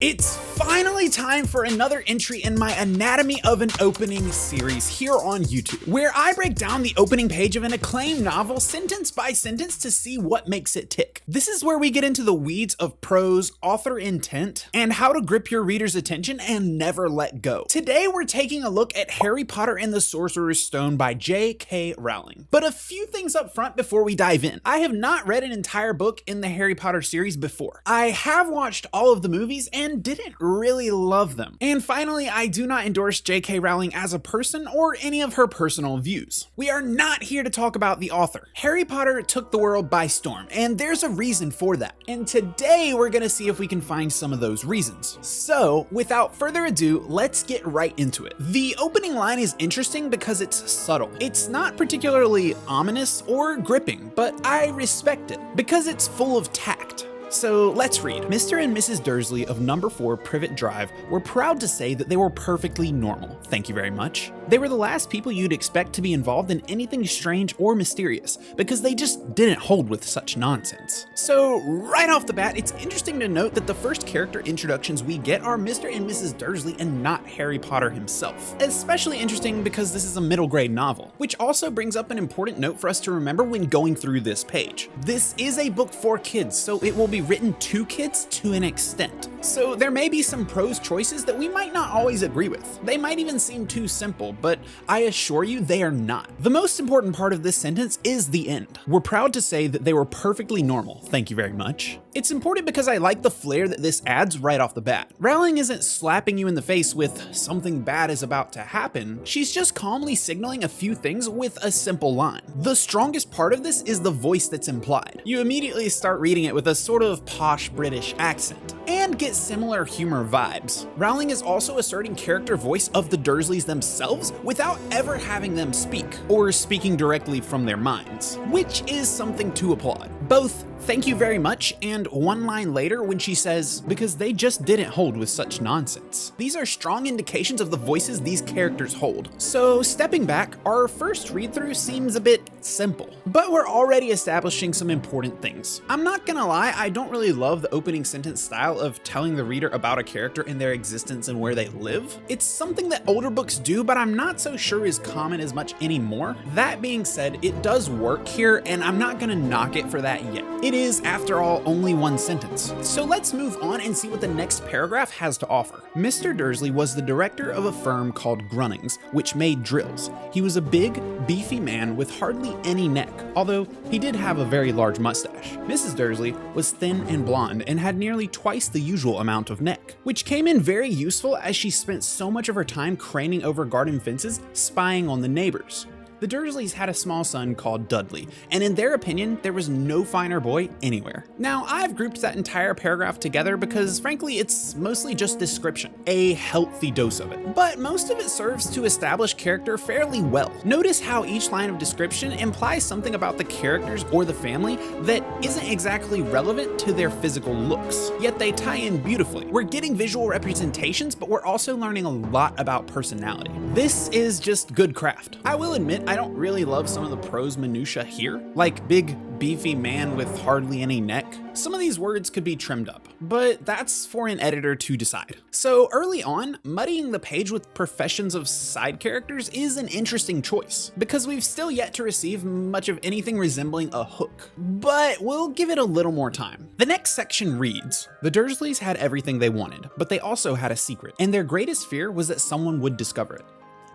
It's finally time for another entry in my Anatomy of an Opening series here on YouTube, where I break down the opening page of an acclaimed novel sentence by sentence to see what makes it tick. This is where we get into the weeds of prose, author intent, and how to grip your reader's attention and never let go. Today we're taking a look at Harry Potter and the Sorcerer's Stone by J.K. Rowling. But a few things up front before we dive in. I have not read an entire book in the Harry Potter series before. I have watched all of the movies and didn't really love them. And finally, I do not endorse J.K. Rowling as a person or any of her personal views. We are not here to talk about the author. Harry Potter took the world by storm, and there's a reason for that. And today we're gonna see if we can find some of those reasons. So, without further ado, let's get right into it. The opening line is interesting because it's subtle. It's not particularly ominous or gripping, but I respect it because it's full of tact. So let's read. Mr. and Mrs. Dursley of number 4 Privet Drive were proud to say that they were perfectly normal. Thank you very much. They were the last people you'd expect to be involved in anything strange or mysterious, because they just didn't hold with such nonsense. So right off the bat, it's interesting to note that the first character introductions we get are Mr. and Mrs. Dursley and not Harry Potter himself. Especially interesting because this is a middle grade novel, which also brings up an important note for us to remember when going through this page. This is a book for kids, so it will be written to kids to an extent. So there may be some prose choices that we might not always agree with. They might even seem too simple, but I assure you they are not. The most important part of this sentence is the end. We're proud to say that they were perfectly normal. Thank you very much. It's important because I like the flair that this adds right off the bat. Rowling isn't slapping you in the face with something bad is about to happen. She's just calmly signaling a few things with a simple line. The strongest part of this is the voice that's implied. You immediately start reading it with a sort of posh British accent and get similar humor vibes. Rowling is also asserting character voice of the Dursleys themselves without ever having them speak or speaking directly from their minds, which is something to applaud. Both thank you very much and one line later when she says, because they just didn't hold with such nonsense. These are strong indications of the voices these characters hold. So stepping back, our first read through seems a bit simple, but we're already establishing some important things. I'm not gonna lie, I don't really love the opening sentence style of telling the reader about a character and their existence and where they live. It's something that older books do, but I'm not so sure is common as much anymore. That being said, it does work here and I'm not gonna knock it for that yet. It is, after all, only one sentence. So let's move on and see what the next paragraph has to offer. Mr. Dursley was the director of a firm called Grunnings, which made drills. He was a big, beefy man with hardly any neck, although he did have a very large mustache. Mrs. Dursley was thin and blonde and had nearly twice the usual amount of neck, which came in very useful as she spent so much of her time craning over garden fences, spying on the neighbors. The Dursleys had a small son called Dudley, and in their opinion, there was no finer boy anywhere. Now, I've grouped that entire paragraph together because, frankly, it's mostly just description, a healthy dose of it. But most of it serves to establish character fairly well. Notice how each line of description implies something about the characters or the family that isn't exactly relevant to their physical looks, yet they tie in beautifully. We're getting visual representations, but we're also learning a lot about personality. This is just good craft. I will admit, I don't really love some of the prose minutia here, like big, beefy man with hardly any neck. Some of these words could be trimmed up, but that's for an editor to decide. So early on, muddying the page with professions of side characters is an interesting choice, because we've still yet to receive much of anything resembling a hook, but we'll give it a little more time. The next section reads, the Dursleys had everything they wanted, but they also had a secret, and their greatest fear was that someone would discover it.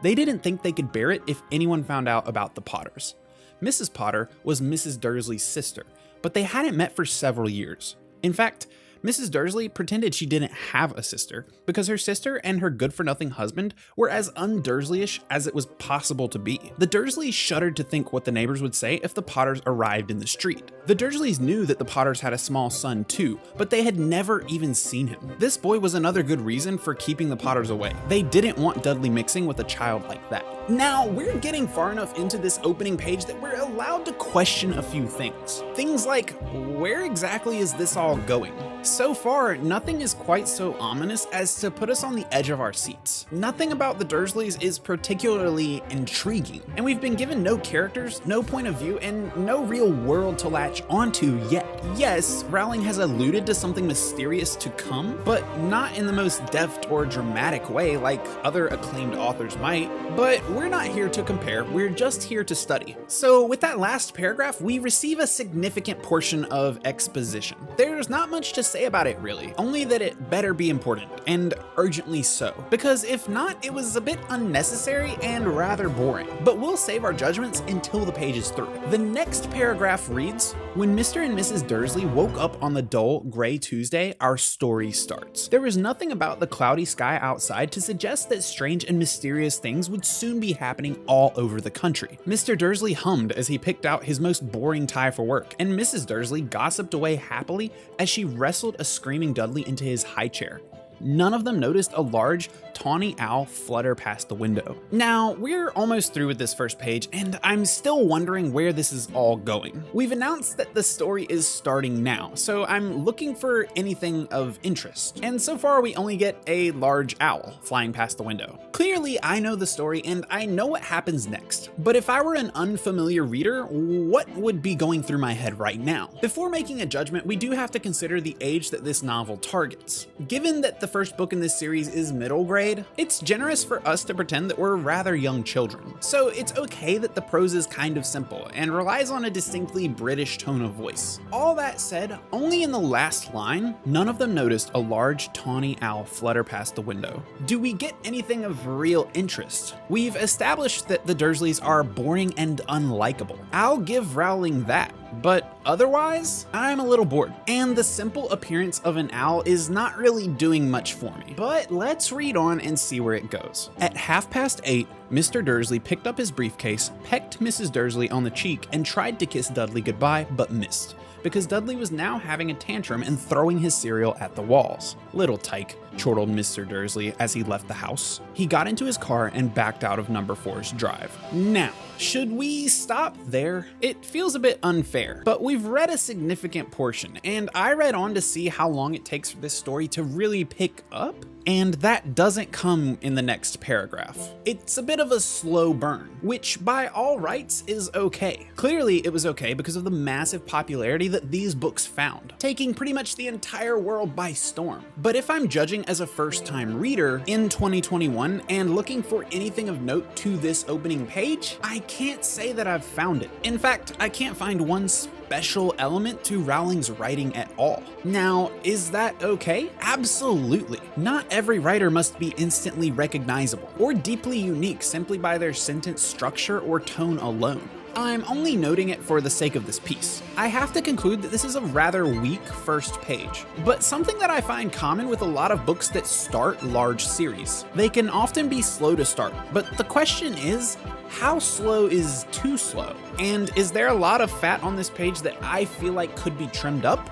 They didn't think they could bear it if anyone found out about the Potters. Mrs. Potter was Mrs. Dursley's sister, but they hadn't met for several years. In fact, Mrs. Dursley pretended she didn't have a sister because her sister and her good-for-nothing husband were as un-Dursleyish as it was possible to be. The Dursleys shuddered to think what the neighbors would say if the Potters arrived in the street. The Dursleys knew that the Potters had a small son too, but they had never even seen him. This boy was another good reason for keeping the Potters away. They didn't want Dudley mixing with a child like that. Now, we're getting far enough into this opening page that we're allowed to question a few things. Things like, where exactly is this all going? So far, nothing is quite so ominous as to put us on the edge of our seats. Nothing about the Dursleys is particularly intriguing, and we've been given no characters, no point of view, and no real world to latch onto yet. Yes, Rowling has alluded to something mysterious to come, but not in the most deft or dramatic way like other acclaimed authors might. But we're not here to compare, we're just here to study. So with that last paragraph, we receive a significant portion of exposition. There's not much to say about it really, only that it better be important, and urgently so, because if not, it was a bit unnecessary and rather boring. But we'll save our judgments until the page is through. The next paragraph reads, "When Mr. and Mrs. Dursley woke up on the dull, gray Tuesday, our story starts. There was nothing about the cloudy sky outside to suggest that strange and mysterious things would soon be happening all over the country. Mr. Dursley hummed as he picked out his most boring tie for work, and Mrs. Dursley gossiped away happily as she wrestled a screaming Dudley into his high chair. None of them noticed a large, tawny owl flutter past the window." Now, we're almost through with this first page, and I'm still wondering where this is all going. We've announced that the story is starting now, so I'm looking for anything of interest. And so far, we only get a large owl flying past the window. Clearly, I know the story, and I know what happens next. But if I were an unfamiliar reader, what would be going through my head right now? Before making a judgment, we do have to consider the age that this novel targets. Given that the first book in this series is middle grade, it's generous for us to pretend that we're rather young children. So it's okay that the prose is kind of simple and relies on a distinctly British tone of voice. All that said, only in the last line, none of them noticed a large tawny owl flutter past the window. Do we get anything of real interest? We've established that the Dursleys are boring and unlikable. I'll give Rowling that. But otherwise, I'm a little bored. And the simple appearance of an owl is not really doing much for me. But let's read on and see where it goes. At 8:30, Mr. Dursley picked up his briefcase, pecked Mrs. Dursley on the cheek, and tried to kiss Dudley goodbye, but missed, because Dudley was now having a tantrum and throwing his cereal at the walls. "Little tyke," chortled Mr. Dursley as he left the house. He got into his car and backed out of number 4's drive. Now, should we stop there? It feels a bit unfair, but we've read a significant portion, and I read on to see how long it takes for this story to really pick up, and that doesn't come in the next paragraph. It's a bit of a slow burn, which by all rights is okay. Clearly it was okay because of the massive popularity that these books found, taking pretty much the entire world by storm. But if I'm judging as a first-time reader in 2021 and looking for anything of note to this opening page, I can't say that I've found it. In fact, I can't find one special element to Rowling's writing at all. Now, is that okay? Absolutely. Not every writer must be instantly recognizable or deeply unique simply by their sentence structure or tone alone. I'm only noting it for the sake of this piece. I have to conclude that this is a rather weak first page, but something that I find common with a lot of books that start large series. They can often be slow to start, but the question is, how slow is too slow? And is there a lot of fat on this page that I feel like could be trimmed up?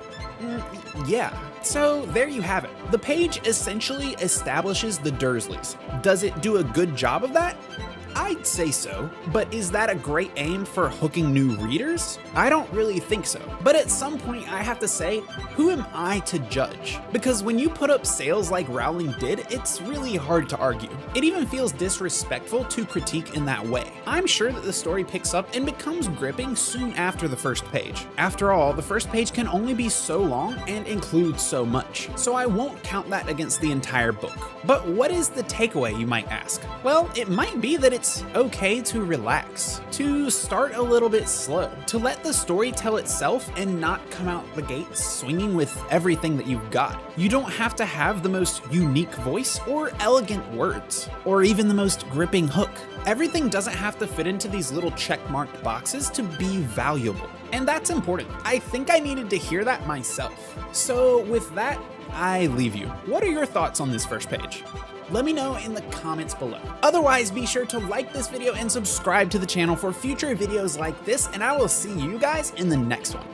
Yeah. So there you have it. The page essentially establishes the Dursleys. Does it do a good job of that? I'd say so, but is that a great aim for hooking new readers? I don't really think so. But at some point I have to say, who am I to judge? Because when you put up sales like Rowling did, it's really hard to argue. It even feels disrespectful to critique in that way. I'm sure that the story picks up and becomes gripping soon after the first page. After all, the first page can only be so long and include so much, so I won't count that against the entire book. But what is the takeaway, you might ask? Well, it might be that it's okay to relax, to start a little bit slow, to let the story tell itself and not come out the gate swinging with everything that you've got. You don't have to have the most unique voice or elegant words, or even the most gripping hook. Everything doesn't have to fit into these little check-marked boxes to be valuable. And that's important. I think I needed to hear that myself. So with that, I leave you. What are your thoughts on this first page? Let me know in the comments below. Otherwise, be sure to like this video and subscribe to the channel for future videos like this, and I will see you guys in the next one.